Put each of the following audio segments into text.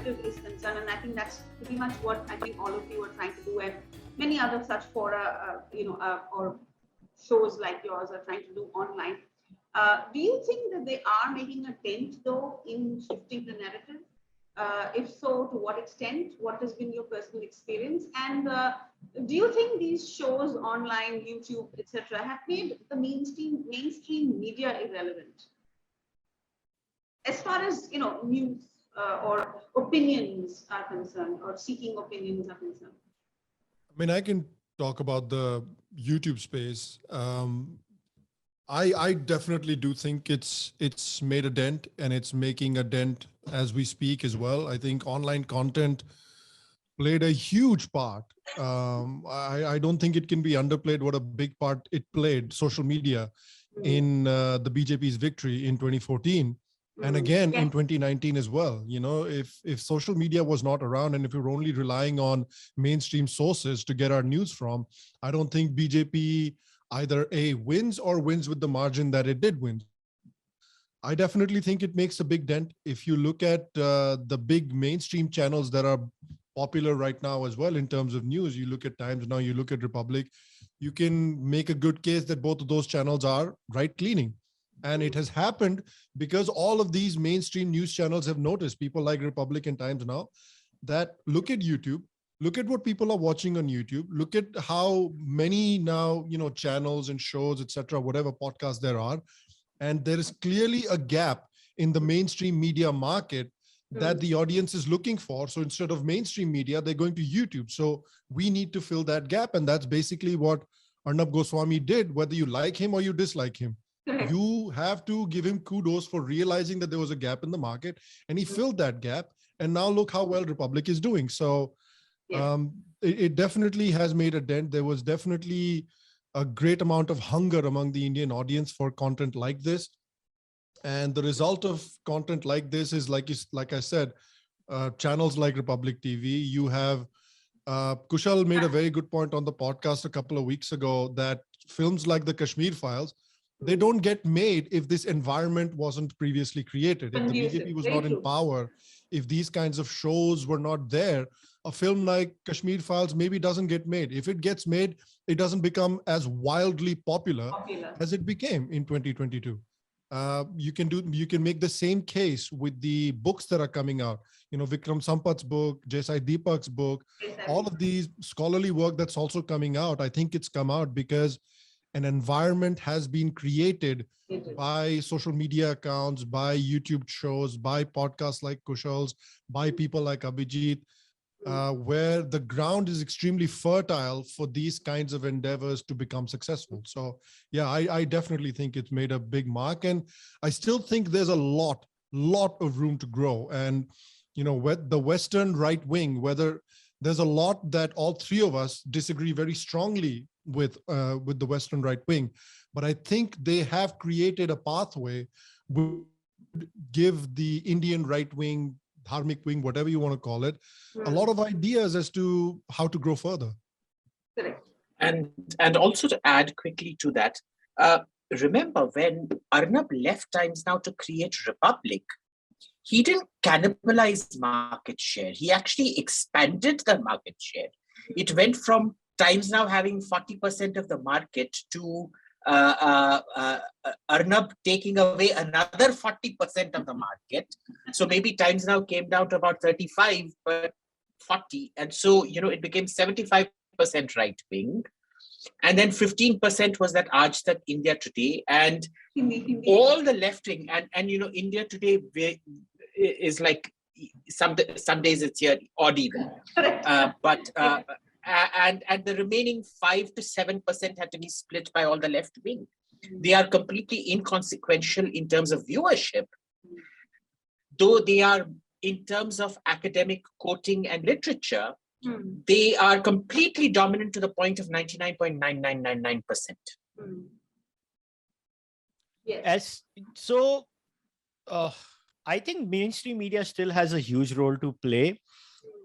narrative is concerned, and I think that's pretty much what I think all of you are trying to do, and many other such fora, or shows like yours are trying to do online. Do you think that they are making a dent, though, in shifting the narrative? If so, to what extent? What has been your personal experience? And do you think these shows online, YouTube, etc., have made the mainstream media irrelevant, as far as news or opinions are concerned, or seeking opinions are concerned? I mean, I can talk about the YouTube space. I definitely do think it's made a dent, and it's making a dent as we speak as well. I think online content played a huge part. I don't think it can be underplayed what a big part it played, social media, in the BJP's victory in 2014. And again, in 2019 as well. If social media was not around, and if we were only relying on mainstream sources to get our news from, I don't think BJP either A, wins, or wins with the margin that it did win. I definitely think it makes a big dent. If you look at the big mainstream channels that are popular right now as well in terms of news, you look at Times Now, you look at Republic, you can make a good case that both of those channels are right-leaning. And it has happened because all of these mainstream news channels have noticed, people like Republic and Times Now, that look at YouTube, look at what people are watching on YouTube, look at how many now, channels and shows, etc., whatever podcasts there are. And there is clearly a gap in the mainstream media market that the audience is looking for. So instead of mainstream media, they're going to YouTube. So we need to fill that gap. And that's basically what Arnab Goswami did, whether you like him or you dislike him. You have to give him kudos for realizing that there was a gap in the market, and he filled that gap. And now look how well Republic is doing. So it definitely has made a dent. There was definitely a great amount of hunger among the Indian audience for content like this. And the result of content like this is, like I said, channels like Republic TV. You have Kushal made a very good point on the podcast a couple of weeks ago that films like the Kashmir Files, they don't get made if this environment wasn't previously created. If the BJP was not in power, if these kinds of shows were not there, a film like Kashmir Files maybe doesn't get made. If it gets made, it doesn't become as wildly popular as it became in 2022. You can make the same case with the books that are coming out. Vikram Sampat's book, Jesai Deepak's book, all of these scholarly work that's also coming out. I think it's come out because an environment has been created by social media accounts, by YouTube shows, by podcasts like Kushal's, by people like Abhijit, where the ground is extremely fertile for these kinds of endeavors to become successful. So yeah, I definitely think it's made a big mark, and I still think there's a lot of room to grow. And the Western right wing, whether there's a lot that all three of us disagree very strongly with the Western right wing, but I think they have created a pathway would give the Indian right wing, Dharmic wing, whatever you want to call it, a lot of ideas as to how to grow further. And also to add quickly to that, remember when Arnab left Times Now to create Republic, he didn't cannibalize market share. He actually expanded the market share. It went from Times Now having 40% of the market to Arnab taking away another 40% of the market. So maybe Times Now came down to about 35, but 40. And so, it became 75% right wing. And then 15% was that Aaj Tak India Today. And all the left wing, and India Today is like, some days it's here, odd even. And the remaining 5 to 7% had to be split by all the left wing. They are completely inconsequential in terms of viewership, though they are, in terms of academic quoting and literature, they are completely dominant to the point of 99.9999%. Yes. I think mainstream media still has a huge role to play.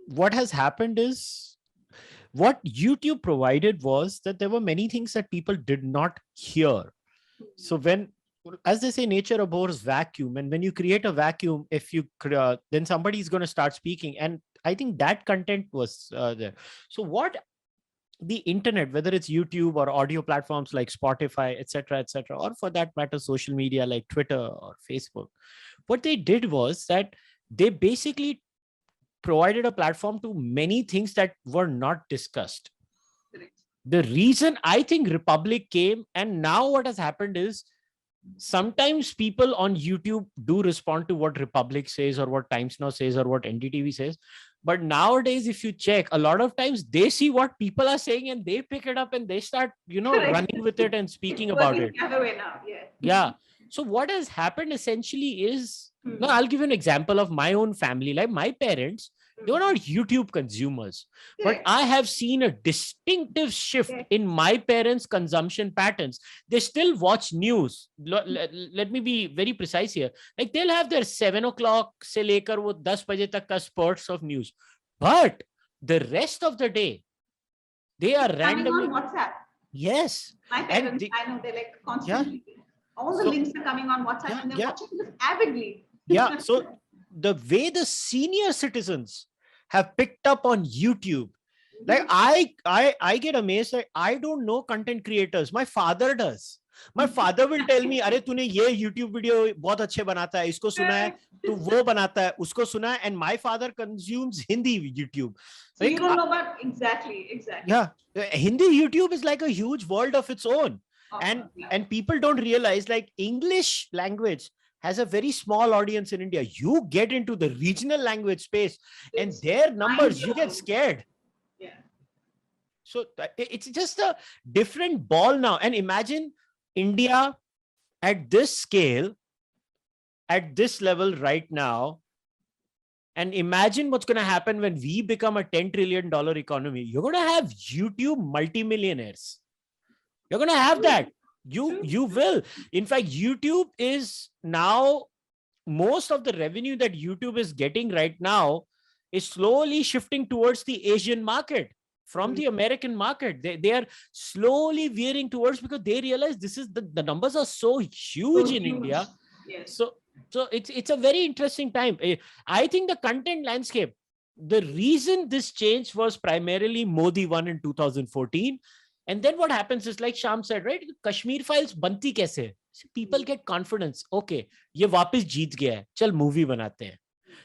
What has happened is, what YouTube provided was that there were many things that people did not hear. So when as they say, nature abhors vacuum. And when you create a vacuum, then somebody is going to start speaking. And I think that content was there. So what the internet, whether it's YouTube or audio platforms like Spotify, etc., or for that matter, social media like Twitter or Facebook, what they did was that they basically provided a platform to many things that were not discussed. Correct. The reason I think Republic came, and now what has happened is sometimes people on YouTube do respond to what Republic says or what Times Now says or what NDTV says. But nowadays, if you check, a lot of times they see what people are saying and they pick it up and they start, Correct. running with it and speaking It's about working it. the other way now. Yeah. Yeah. So what has happened essentially is, Hmm. now I'll give you an example of my own family. Like my parents, they were not YouTube consumers, but Correct. I have seen a distinctive shift Yes. in my parents' consumption patterns. They still watch news. Let me be very precise here. Like they'll have their 7 o'clock se lekar wo 10 baje tak ka spurts of news. But the rest of the day, they are Coming randomly. on WhatsApp. Yes. My And parents, I know they're like constantly. All the So- links are coming on WhatsApp and they're Yeah. watching this avidly. Yeah. So the way the senior citizens have picked up on YouTube, like I get amazed. Like I don't know content creators. My father does. My father will tell me, "अरे तूने ये YouTube video बहुत अच्छे बनाता है, इसको सुना है, तू वो बनाता है, उसको सुना है." And my father consumes Hindi YouTube. So you Like, don't know about exactly. yeah, Hindi YouTube is like a huge world of its own. And Yeah. and people don't realize, like, English language has a very small audience in India. You get into the regional language space and It's their numbers, you get mind-blowing. scared. Yeah. So it's just a different ball now. And imagine India at this scale, at this level right now. And imagine what's going to happen when we become a $10 trillion economy. You're going to have YouTube multimillionaires. You're going to have that. You will. In fact, YouTube is now, most of the revenue that YouTube is getting right now is slowly shifting towards the Asian market from the American market. They are slowly veering towards, because they realize this is the numbers are so huge in India. Yes. So it's a very interesting time. I think the content landscape, the reason this changed was primarily Modi won in 2014. And then what happens is, like Sham said, right? Kashmir Files banti kaise? So people get confidence. Okay, ye वापस जीत गया है, चल movie बनाते हैं.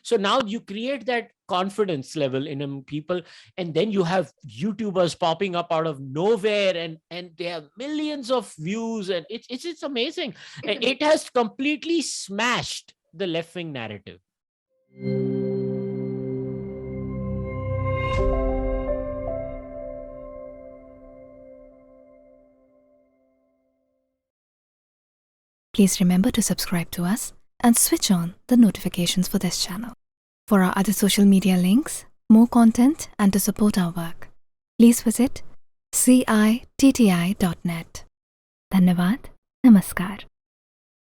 So now you create that confidence level in people, and then you have YouTubers popping up out of nowhere, and they have millions of views, and it's amazing. It has completely smashed the left-wing narrative. Please remember to subscribe to us and switch on the notifications for this channel. For our other social media links, more content, and to support our work, please visit citti.net. Dhanyavad. Namaskar.